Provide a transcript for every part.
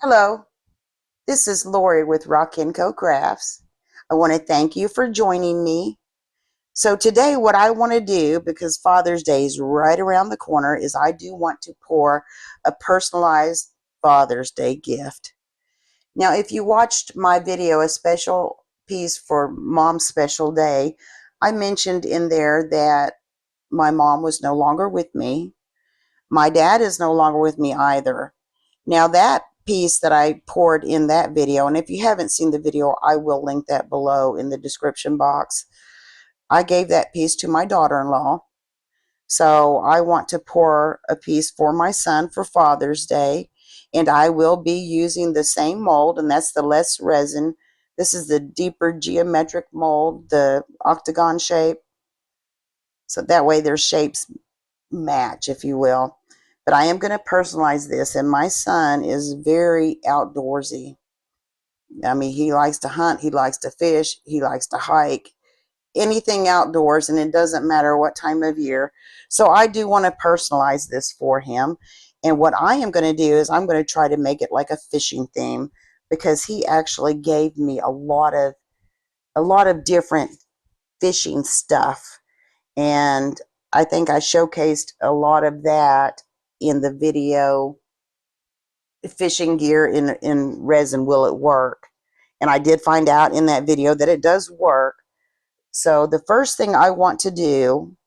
Hello, this is Lori with Rock & Co Crafts. I want to thank you for joining me. So today what I want to do, because Father's Day is right around the corner, is I do want to pour a personalized Father's Day gift. Now, if you watched my video, a special piece for Mom's Special Day, I mentioned in there that my mom was no longer with me. My dad is no longer with me either. Now that piece that I poured in that video, and if you haven't seen the video, I will link that below in the description box. I gave that piece to my daughter-in-law. So I want to pour a piece for my son for Father's Day. And I will be using the same mold, and that's the less resin. This is the deeper geometric mold, the octagon shape. So that way their shapes match, if you will. But I am going to personalize this, and my son is very outdoorsy. I mean, he likes to hunt, he likes to fish, he likes to hike, anything outdoors, and it doesn't matter what time of year. So I do want to personalize this for him. And what I am going to do is I'm going to try to make it like a fishing theme, because he actually gave me a lot of different fishing stuff, and I think I showcased a lot of that in the video, fishing gear in resin, will it work? And I did find out in that video that it does work. So the first thing I want to do,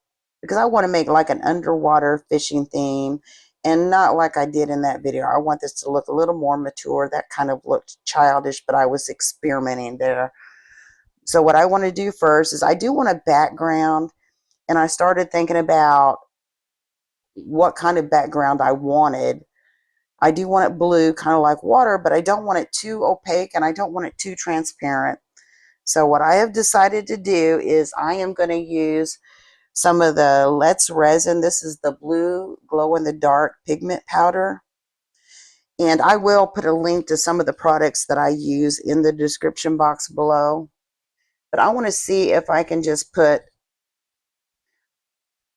because I want to make like an underwater fishing theme, and not like I did in that video. I want this to look a little more mature. That kind of looked childish, but I was experimenting there. So what I want to do first is I do want a background, and I started thinking about what kind of background I wanted. I do want it blue, kind of like water, but I don't want it too opaque, and I don't want it too transparent. So what I have decided to do is I am going to use some of the Let's Resin. This is the blue glow-in-the-dark pigment powder. And I will put a link to some of the products that I use in the description box below. But I want to see if I can just put,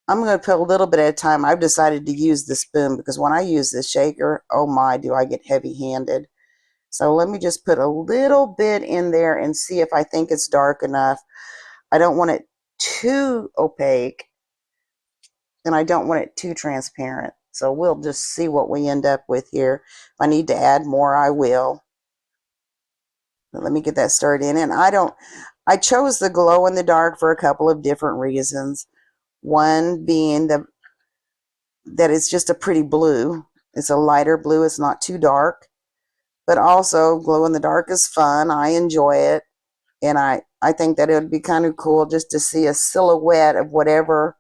I'm going to put a little bit at a time. I've decided to use the spoon, because when I use this shaker, oh my, do I get heavy-handed. So let me just put a little bit in there and see if I think it's dark enough. I don't want it too opaque, and I don't want it too transparent. So we'll just see what we end up with here. If I need to add more, I will. But let me get that stirred in. And I chose the glow in the dark for a couple of different reasons. One being that it's just a pretty blue. It's a lighter blue. It's not too dark. But also, glow in the dark is fun. I enjoy it. And I think that it would be kind of cool just to see a silhouette of whatever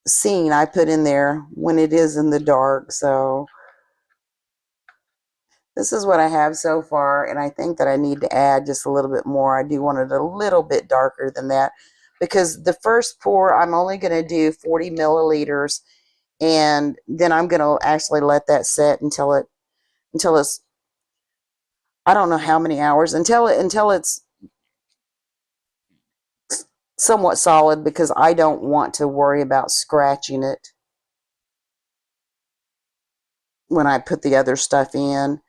scene I put in there when it is in the dark. So this is what I have so far, and I think that I need to add just a little bit more. I do want it a little bit darker than that, because the first pour I'm only going to do 40 milliliters, and then I'm going to actually let that set until it's, I don't know how many hours, until it's somewhat solid, because I don't want to worry about scratching it when I put the other stuff in.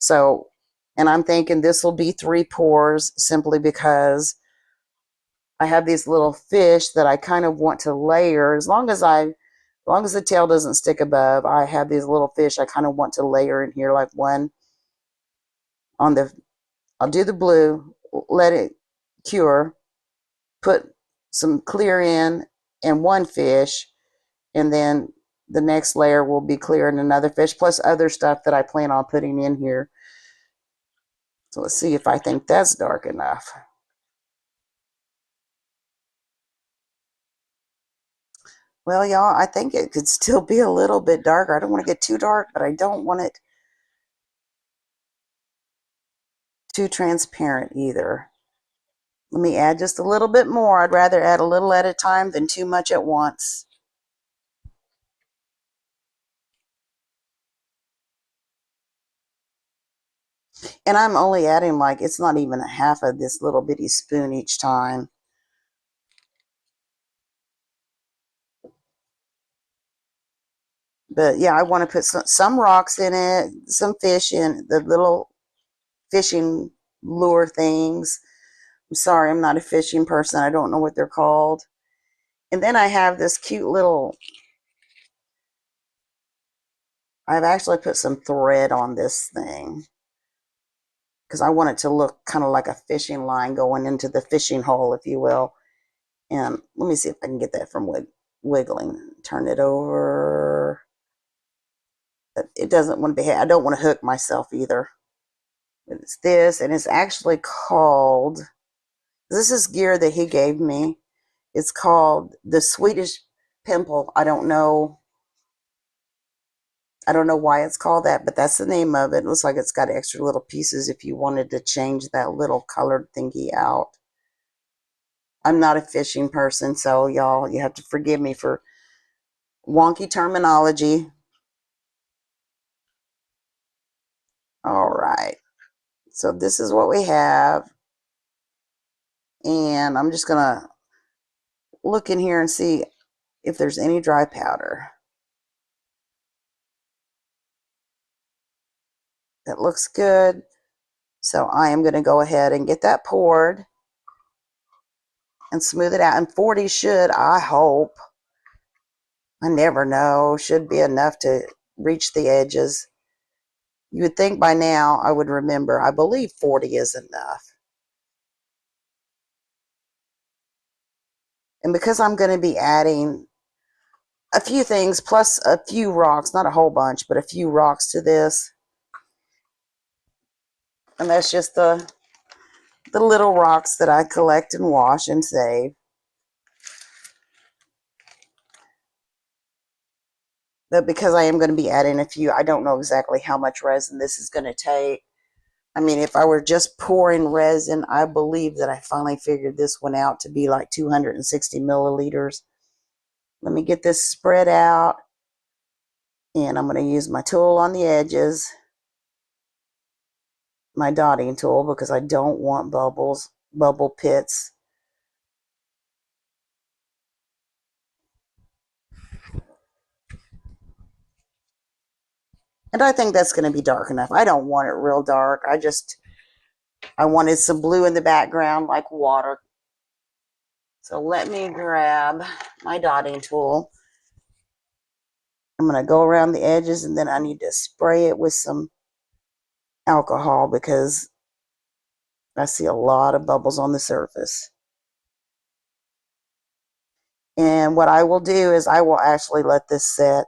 So, and I'm thinking this will be 3 pours, simply because I have these little fish that I kind of want to layer. As long as the tail doesn't stick above, I have these little fish I kind of want to layer in here, like one on the, I'll do the blue, let it cure, put some clear in and one fish, and then the next layer will be clear and another fish, plus other stuff that I plan on putting in here. So let's see if I think that's dark enough. Well, y'all, I think it could still be a little bit darker. I don't want to get too dark, but I don't want it too transparent either. Let me add just a little bit more. I'd rather add a little at a time than too much at once. And I'm only adding, like, it's not even a half of this little bitty spoon each time. But yeah, I want to put some rocks in it, some fish in the little fishing lure things. I'm sorry, I'm not a fishing person. I don't know what they're called. And then I have this cute little, I've actually put some thread on this thing because I want it to look kind of like a fishing line going into the fishing hole, if you will. And let me see if I can get that from wiggling. Turn it over. It doesn't want to be, I don't want to hook myself either. It's this, and it's actually called, this is gear that he gave me. It's called the Swedish Pimple. I don't know why it's called that, but that's the name of it. It looks like it's got extra little pieces if you wanted to change that little colored thingy out. I'm not a fishing person, so y'all, you have to forgive me for wonky terminology. All right. So this is what we have. And I'm just going to look in here and see if there's any dry powder. That looks good. So I am going to go ahead and get that poured and smooth it out. And 40 should, I hope, I never know, should be enough to reach the edges. You would think by now I would remember. I believe 40 is enough. And because I'm going to be adding a few things plus a few rocks, not a whole bunch, but a few rocks to this. And that's just the little rocks that I collect and wash and save. But because I am going to be adding a few, I don't know exactly how much resin this is going to take. I mean, if I were just pouring resin, I believe that I finally figured this one out to be like 260 milliliters. Let me get this spread out. And I'm going to use my tool on the edges. My dotting tool, because I don't want bubble pits. And I think that's going to be dark enough. I don't want it real dark. I wanted some blue in the background like water. So let me grab my dotting tool. I'm going to go around the edges, and then I need to spray it with some alcohol because I see a lot of bubbles on the surface. And what I will do is I will actually let this set.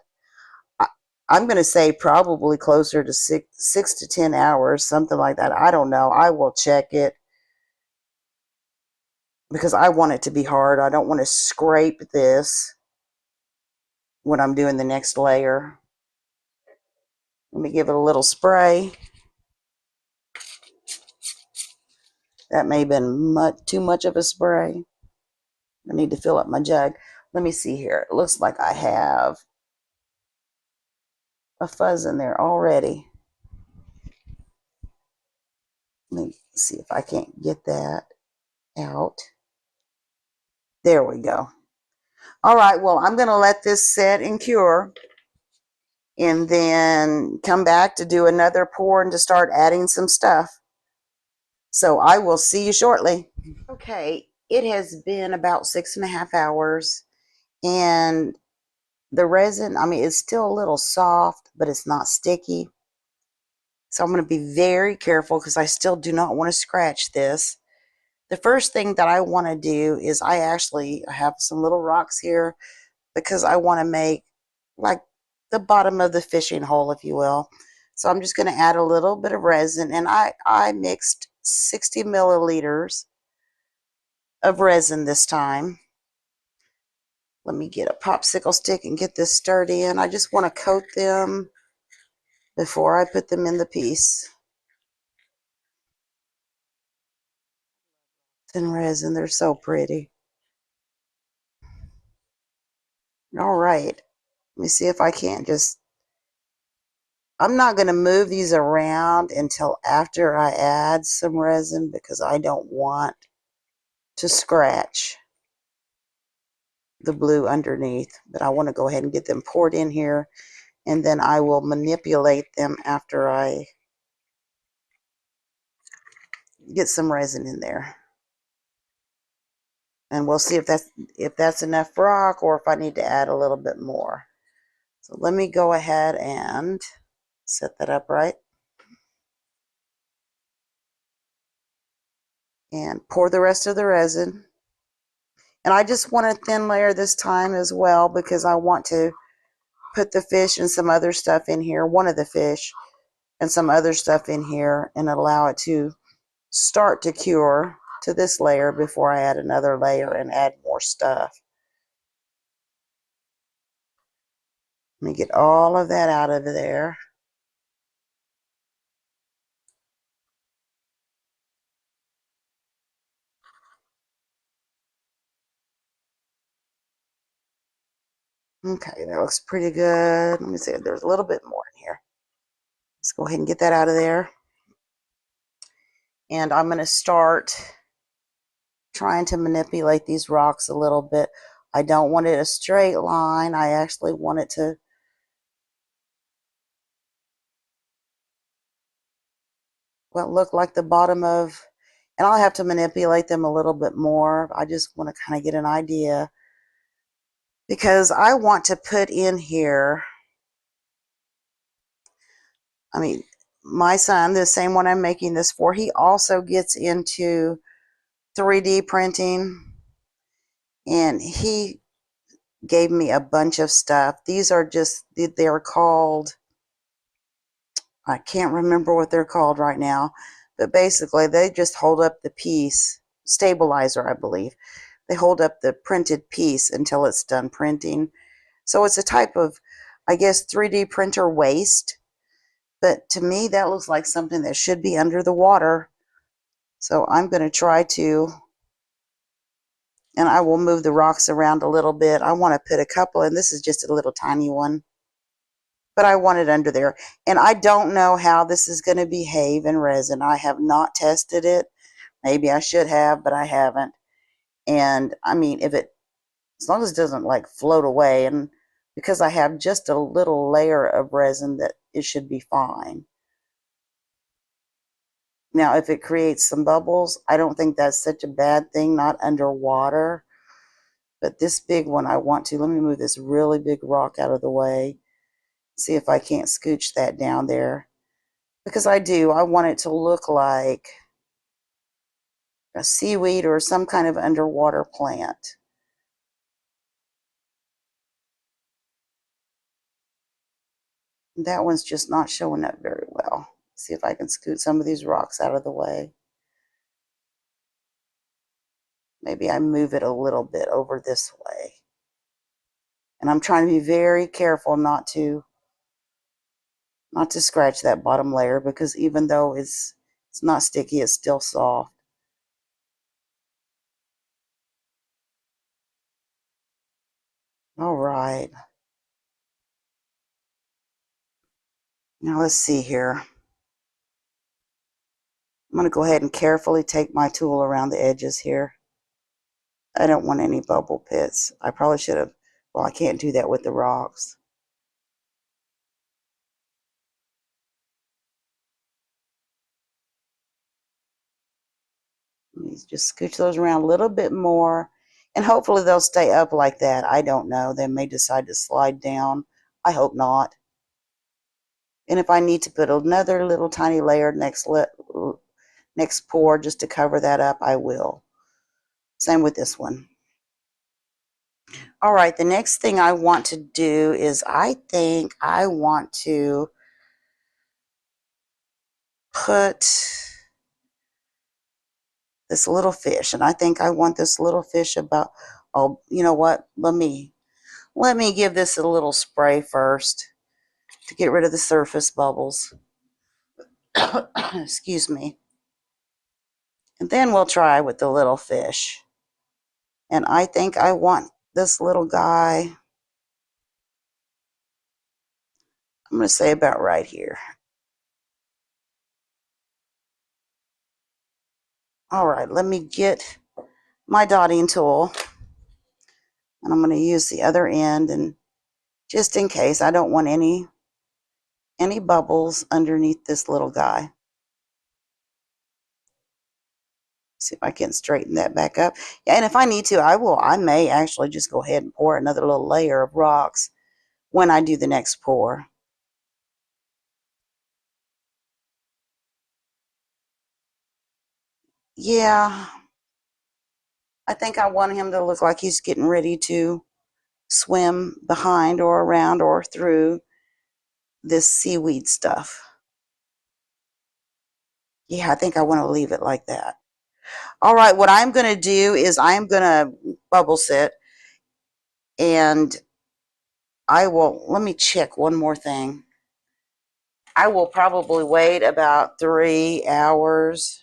I'm going to say probably closer to 6 to 10 hours, something like that. I don't know. I will check it because I want it to be hard. I don't want to scrape this when I'm doing the next layer. Let me give it a little spray. That may have been too much of a spray. I need to fill up my jug. Let me see here. It looks like I have a fuzz in there already. Let me see if I can't get that out. There we go. All right, well, I'm going to let this set and cure and then come back to do another pour and to start adding some stuff. So I will see you shortly. Okay, it has been about 6.5 hours, and the resin, I mean, it's still a little soft, but it's not sticky. So I'm going to be very careful because I still do not want to scratch this. The first thing that I want to do is I have some little rocks here because I want to make like the bottom of the fishing hole, if you will. So I'm just going to add a little bit of resin, and I mixed 60 milliliters of resin this time. Let me get a popsicle stick and get this stirred in. I just want to coat them before I put them in the piece. And resin, they're so pretty. All right, let me see if I can't I'm not going to move these around until after I add some resin because I don't want to scratch the blue underneath, but I want to go ahead and get them poured in here and then I will manipulate them after I get some resin in there. And we'll see if that's enough rock or if I need to add a little bit more. So let me go ahead and set that up right. And pour the rest of the resin. And I just want a thin layer this time as well because I want to put the fish and some other stuff in here, one of the fish and some other stuff in here, and allow it to start to cure to this layer before I add another layer and add more stuff. Let me get all of that out of there. Okay, that looks pretty good. Let me see if there's a little bit more in here. Let's go ahead and get that out of there. And I'm going to start trying to manipulate these rocks a little bit. I don't want it a straight line. I actually want it to look like the bottom of, and I'll have to manipulate them a little bit more. I just want to kind of get an idea because I want to put in here, I mean, my son, the same one I'm making this for, he also gets into 3D printing, and he gave me a bunch of stuff. These are just, they're called, I can't remember what they're called right now, but basically they just hold up the piece, stabilizer, I believe. They hold up the printed piece until it's done printing. So it's a type of, I guess, 3D printer waste. But to me, that looks like something that should be under the water. So I'm going to try to, and I will move the rocks around a little bit. I want to put a couple, and this is just a little tiny one, but I want it under there. And I don't know how this is going to behave in resin. I have not tested it. Maybe I should have, but I haven't. And I mean, as long as it doesn't like float away, and because I have just a little layer of resin, that it should be fine. Now, if it creates some bubbles, I don't think that's such a bad thing, not underwater. But this big one, let me move this really big rock out of the way. See if I can't scooch that down there. Because I want it to look like a seaweed or some kind of underwater plant. That one's just not showing up very well. See if I can scoot some of these rocks out of the way. Maybe I move it a little bit over this way. And I'm trying to be very careful not to scratch that bottom layer, because even though it's not sticky, it's still soft. All right. Now let's see here. I'm going to go ahead and carefully take my tool around the edges here. I don't want any bubble pits. I probably should have, well, I can't do that with the rocks. Let me just scooch those around a little bit more, and hopefully they'll stay up like that. I don't know. They may decide to slide down. I hope not. And if I need to put another little tiny layer next pour just to cover that up, I will. Same with this one. All right, the next thing I want to do is I think I want to put this little fish, and I think I want this little fish about, oh, you know what? Let me give this a little spray first to get rid of the surface bubbles. Excuse me. And then we'll try with the little fish. And I think I want this little guy, I'm going to say about right here. All right, let me get my dotting tool, and I'm going to use the other end, and just in case, I don't want any any bubbles underneath this little guy. See if I can straighten that back up. Yeah, and if I need to, I may actually just go ahead and pour another little layer of rocks when I do the next pour. Yeah, I think I want him to look like he's getting ready to swim behind or around or through this seaweed stuff. Yeah, I think I want to leave it like that. All right, what I'm going to do is I'm going to bubble set, and let me check one more thing. I will probably wait about 3 hours.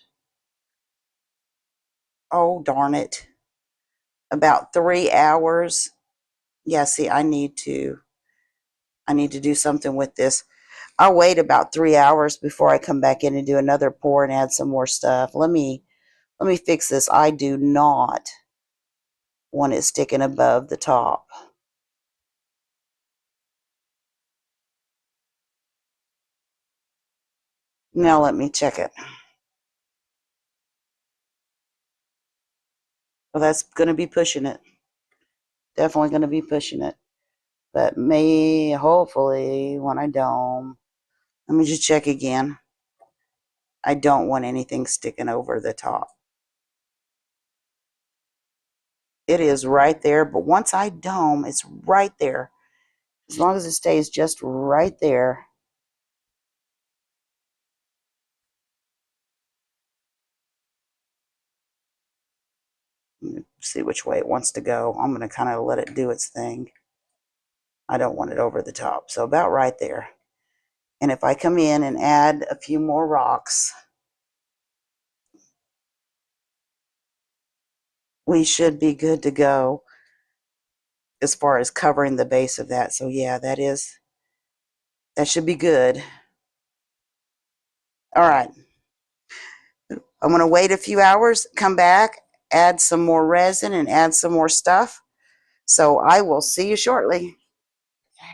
Oh, darn it. About 3 hours. Yeah, see, I need to do something with this. I'll wait about 3 hours before I come back in and do another pour and add some more stuff. Let me fix this. I do not want it sticking above the top. Now let me check it. Well, that's going to be pushing it. Definitely going to be pushing it. But hopefully, when I dome, let me just check again. I don't want anything sticking over the top. It is right there, but once I dome, it's right there. As long as it stays just right there. See which way it wants to go. I'm going to kind of let it do its thing. I don't want it over the top. So about right there. And if I come in and add a few more rocks, we should be good to go as far as covering the base of that. So yeah, that should be good. All right. I'm going to wait a few hours, come back, add some more resin and add some more stuff. So I will see you shortly.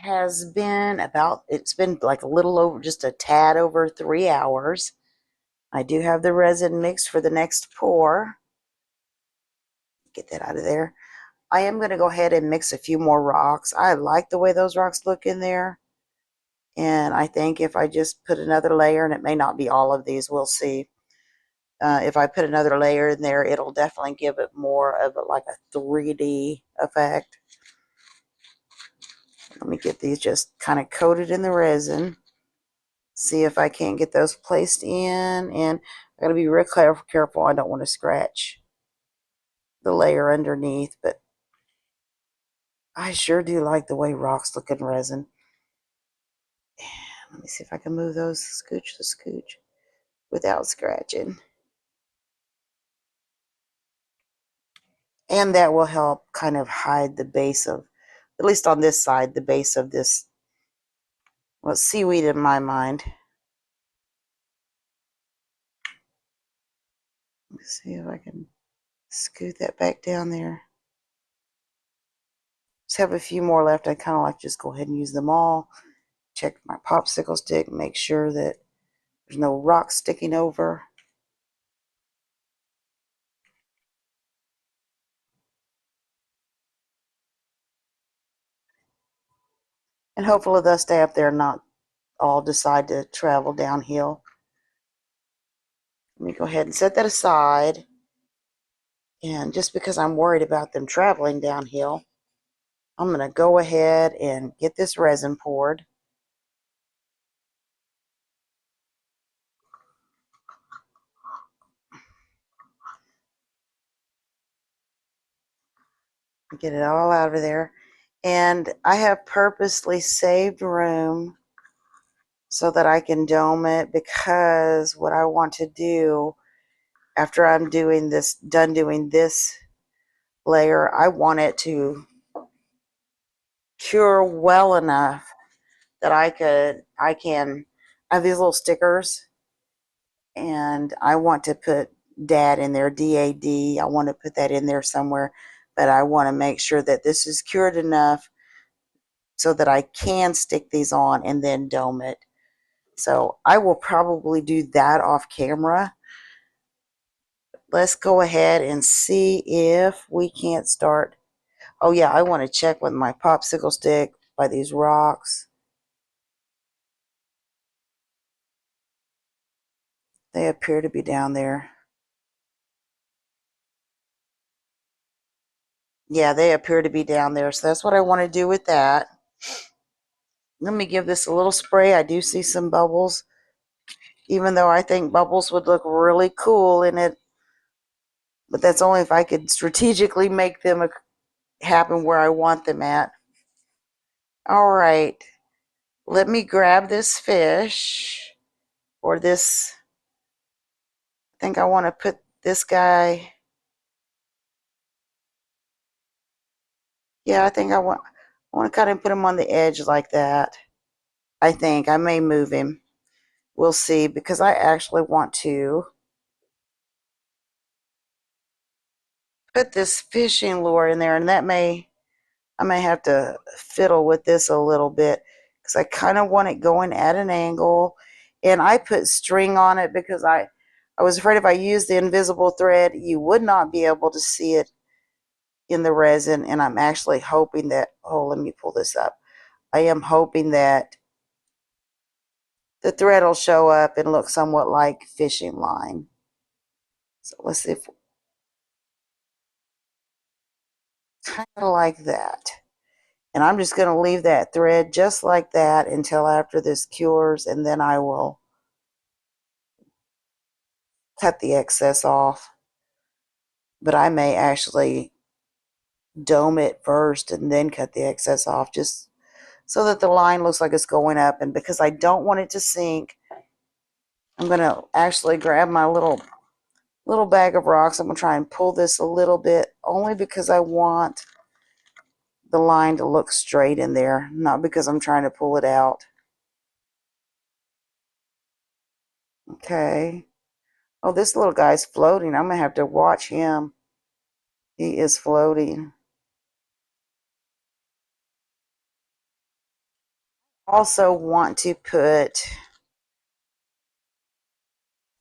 It's been like a little over, just a tad over 3 hours. I do have the resin mixed for the next pour. Get that out of there. I am going to go ahead and mix a few more rocks. I like the way those rocks look in there. And I think if I just put another layer, and it may not be all of these, we'll see. If I put another layer in there, it'll definitely give it more of like a 3D effect. Let me get these just kind of coated in the resin. See if I can't get those placed in. And I got to be real careful. I don't want to scratch the layer underneath, but I sure do like the way rocks look in resin. Let me see if I can move those scooch to scooch without scratching. And that will help kind of hide the base of, at least on this side, the base of this, well, seaweed in my mind. Let's see if I can scoot that back down there. Just have a few more left. I kind of like just go ahead and use them all. Check my popsicle stick, make sure that there's no rocks sticking over. And hopefully they'll stay up there and not all decide to travel downhill. Let me go ahead and set that aside. And just because I'm worried about them traveling downhill, I'm going to go ahead and get this resin poured. Get it all out of there. And I have purposely saved room so that I can dome it, because what I want to do after I'm done doing this layer, I want it to cure well enough that I have these little stickers, and I want to put DAD in there, DAD. I want to put that in there somewhere, but I want to make sure that this is cured enough so that I can stick these on and then dome it. So I will probably do that off camera. Let's go ahead and see if we can't start. Oh yeah, I want to check with my popsicle stick by these rocks. They appear to be down there. Yeah, they appear to be down there. So that's what I want to do with that. Let me give this a little spray. I do see some bubbles, even though I think bubbles would look really cool in it. But that's only if I could strategically make them happen where I want them at. All right, let me grab this fish, or this. I think I want to put this guy. Yeah, I think I want to kind of put him on the edge like that. I think I may move him. We'll see, because I actually want to put this fishing lure in there, and I may have to fiddle with this a little bit, because I kind of want it going at an angle. And I put string on it because I was afraid if I used the invisible thread, you would not be able to see it in the resin. And I'm actually hoping that, oh, let me pull this up. I am hoping that the thread will show up and look somewhat like fishing line. So let's see if, kind of like that. And I'm just going to leave that thread just like that until after this cures, and then I will cut the excess off. But I may actually dome it first and then cut the excess off, just so that the line looks like it's going up. And because I don't want it to sink, I'm going to actually grab my little bag of rocks. I'm going to try and pull this a little bit, only because I want the line to look straight in there, not because I'm trying to pull it out. Okay. Oh, this little guy's floating. I'm going to have to watch him. He is floating. Also want to put,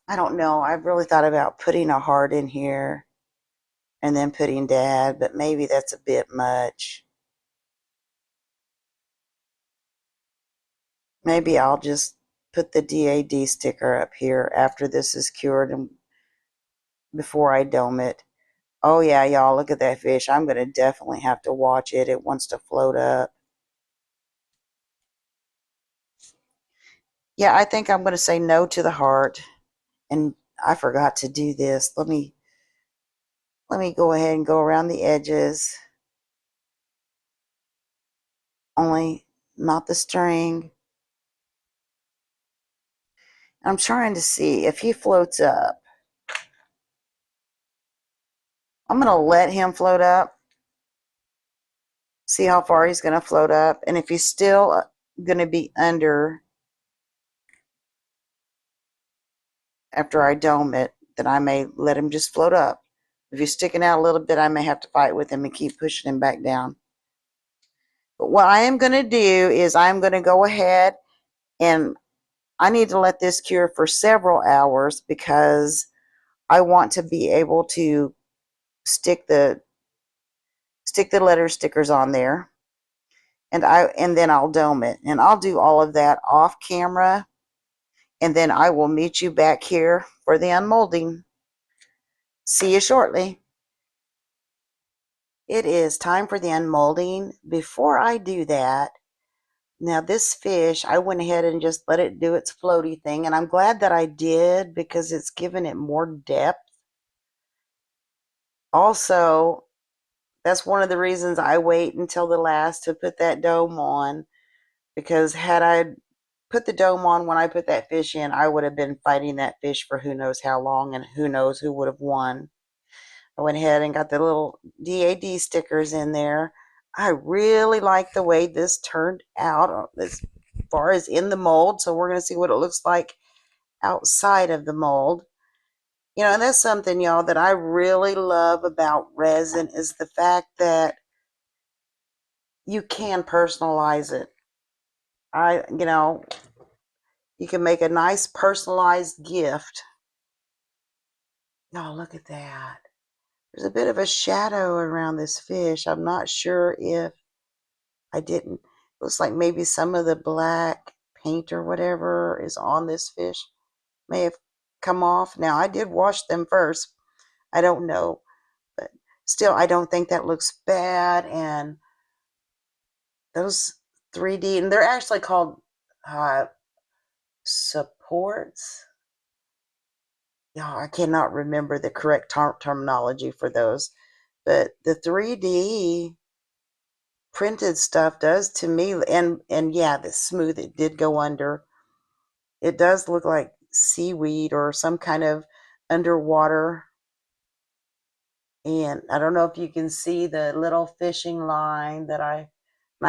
I don't know, I've really thought about putting a heart in here and then putting dad, but maybe that's a bit much. Maybe I'll just put the DAD sticker up here after this is cured and before I dome it. Oh yeah, y'all, look at that fish. I'm going to definitely have to watch it. It wants to float up. Yeah, I think I'm going to say no to the heart. And I forgot to do this. Let me go ahead and go around the edges. Only not the string. I'm trying to see if he floats up. I'm going to let him float up. See how far he's going to float up. And if he's still going to be under after I dome it, then I may let him just float up. If he's sticking out a little bit, I may have to fight with him and keep pushing him back down. But what I am going to do is I'm going to go ahead, and I need to let this cure for several hours because I want to be able to stick the letter stickers on there, and then I'll dome it, and I'll do all of that off camera, and then I will meet you back here for the unmolding. See you shortly. It is time for the unmolding. Before I do that, now this fish, I went ahead and just let it do its floaty thing, and I'm glad that I did because it's given it more depth. Also, that's one of the reasons I wait until the last to put that dome on, because had I put the dome on when I put that fish in, I would have been fighting that fish for who knows how long, and who knows who would have won. I went ahead and got the little DAD stickers in there. I really like the way this turned out as far as in the mold. So we're going to see what it looks like outside of the mold. You know, and that's something, y'all, that I really love about resin is the fact that you can personalize it. You know, You can make a nice personalized gift. Oh, look at that. There's a bit of a shadow around this fish. I'm not sure if I didn't. It looks like maybe some of the black paint or whatever is on this fish may have come off. Now, I did wash them first. I don't know, but still, I don't think that looks bad. And those 3D, and they're actually called supports. Yeah, I cannot remember the correct terminology for those, but the 3D printed stuff does to me, and yeah, the smooth, it did go under. It does look like seaweed or some kind of underwater. And I don't know if you can see the little fishing line that I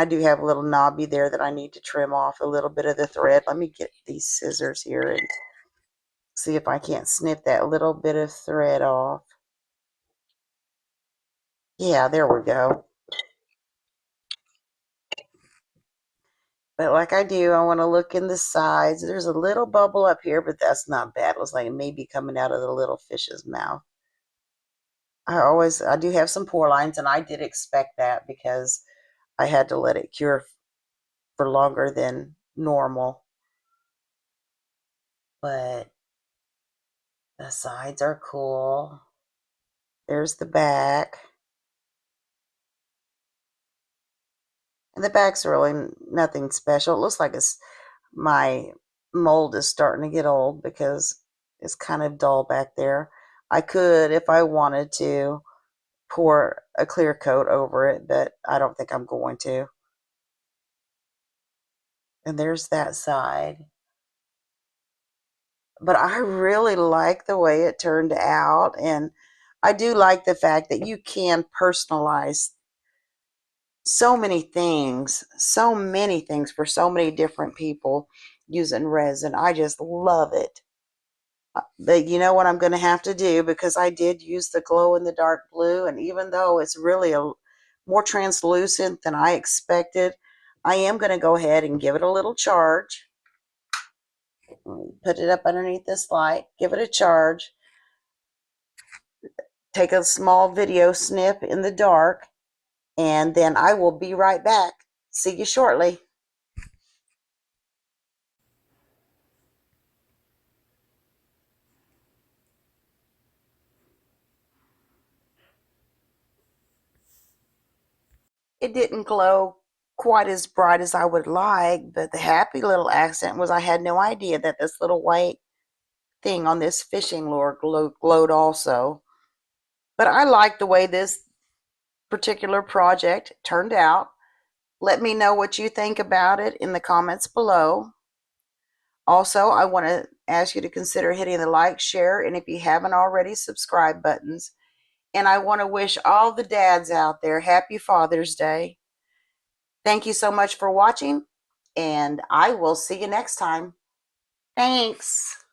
do have a little knobby there that I need to trim off a little bit of the thread. Let me get these scissors here and see if I can't snip that little bit of thread off. Yeah, there we go. But like I do, I want to look in the sides. There's a little bubble up here, but that's not bad. It looks like it may be coming out of the little fish's mouth. I do have some pore lines, and I did expect that because I had to let it cure for longer than normal. But the sides are cool. There's the back. And the back's really nothing special. It looks like my mold is starting to get old because it's kind of dull back there. I could, if I wanted to, pour a clear coat over it, but I don't think I'm going to. And there's that side. But I really like the way it turned out, and I do like the fact that you can personalize so many things for so many different people using resin. I just love it. But you know what I'm going to have to do, because I did use the glow in the dark blue, and even though it's really a more translucent than I expected, I am going to go ahead and give it a little charge. Put it up underneath this light, give it a charge, take a small video snip in the dark, and then I will be right back. See you shortly. It didn't glow quite as bright as I would like, but the happy little accent was I had no idea that this little white thing on this fishing lure glowed also. But I like the way this particular project turned out. Let me know what you think about it in the comments below. Also, I want to ask you to consider hitting the like, share, and if you haven't already, subscribe buttons. And I want to wish all the dads out there happy Father's Day. Thank you so much for watching, and I will see you next time. Thanks.